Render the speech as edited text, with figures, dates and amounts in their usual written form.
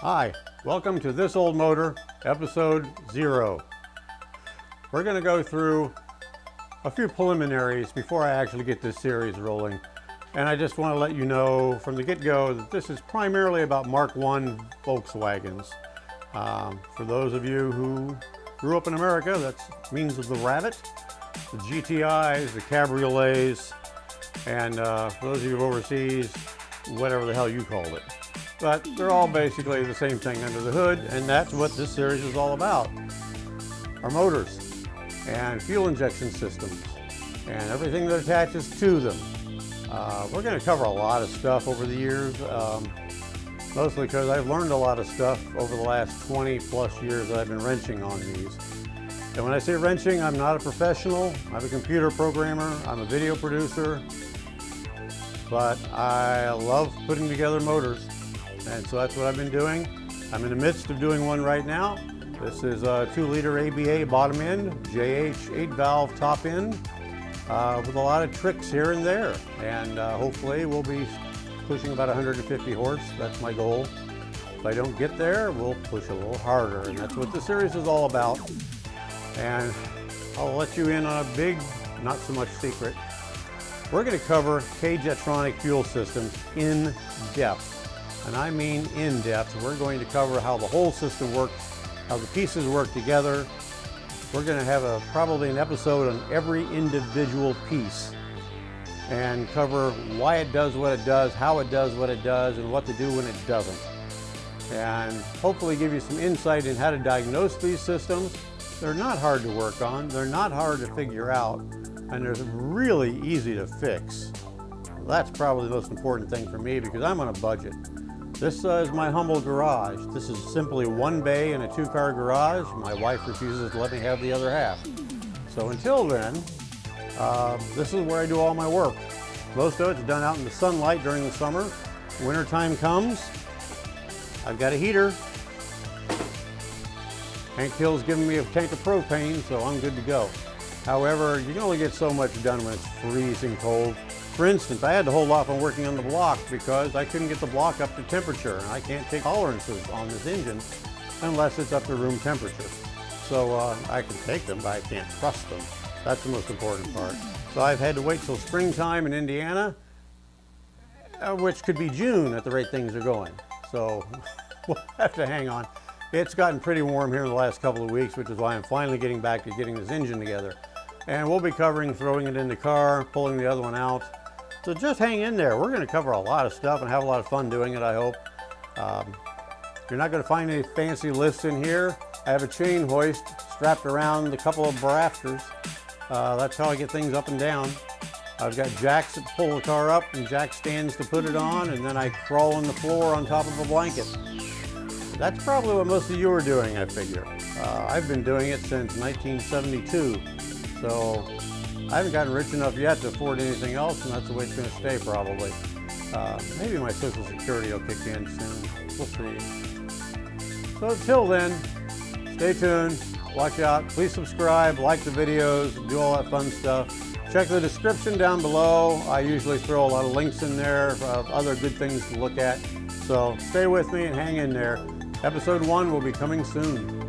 Hi, welcome to This Old Motor, episode 0. We're going to go through a few preliminaries before I actually get this series rolling. And I just want to let you know from the get-go that this is primarily about Mk1 Volkswagens. For those of you who grew up in America, that means the rabbit, the GTIs, the Cabriolets, and for those of you overseas, whatever the hell you called it. But they're all basically the same thing under the hood, and that's what this series is all about. Our motors and fuel injection systems and everything that attaches to them. We're going to cover a lot of stuff over the years, mostly because I've learned a lot of stuff over the last 20 plus years that I've been wrenching on these. And when I say wrenching, I'm not a professional. I'm a computer programmer, I'm a video producer, but I love putting together motors. And so that's what I've been doing. I'm in the midst of doing one right now. This is a 2-liter ABA bottom end, JH 8-valve top end, with a lot of tricks here and there. And hopefully we'll be pushing about 150 horse. That's my goal. If I don't get there, we'll push a little harder. And that's what the series is all about. And I'll let you in on a big, not so much secret. We're going to cover K-Jetronic fuel systems in depth. And I mean in depth. We're going to cover how the whole system works, how the pieces work together. We're going to have probably an episode on every individual piece and cover why it does what it does, how it does what it does, and what to do when it doesn't. And hopefully give you some insight in how to diagnose these systems. They're not hard to work on, they're not hard to figure out, and they're really easy to fix. That's probably the most important thing for me because I'm on a budget. This is my humble garage. This is simply one bay in a 2-car garage. My wife refuses to let me have the other half. So until then, this is where I do all my work. Most of it's done out in the sunlight during the summer. Winter time comes, I've got a heater. Hank Hill's giving me a tank of propane, so I'm good to go. However, you can only get so much done when it's freezing cold. For instance, I had to hold off on working on the block because I couldn't get the block up to temperature, and I can't take tolerances on this engine unless it's up to room temperature. So I can take them, but I can't trust them. That's the most important part. So I've had to wait till springtime in Indiana, which could be June at the rate things are going. So we'll have to hang on. It's gotten pretty warm here in the last couple of weeks, which is why I'm finally getting back to getting this engine together. And we'll be covering throwing it in the car, pulling the other one out. So just hang in there. We're going to cover a lot of stuff and have a lot of fun doing it, I hope. You're not going to find any fancy lifts in here. I have a chain hoist strapped around a couple of rafters. That's how I get things up and down. I've got jacks that pull the car up and jack stands to put it on, and then I crawl on the floor on top of a blanket. That's probably what most of you are doing, I figure. I've been doing it since 1972. So I haven't gotten rich enough yet to afford anything else, and that's the way it's going to stay probably. Maybe my Social Security will kick in soon. We'll see. So until then, stay tuned, watch out, please subscribe, like the videos, do all that fun stuff. Check the description down below. I usually throw a lot of links in there of other good things to look at. So stay with me and hang in there. Episode 1 will be coming soon.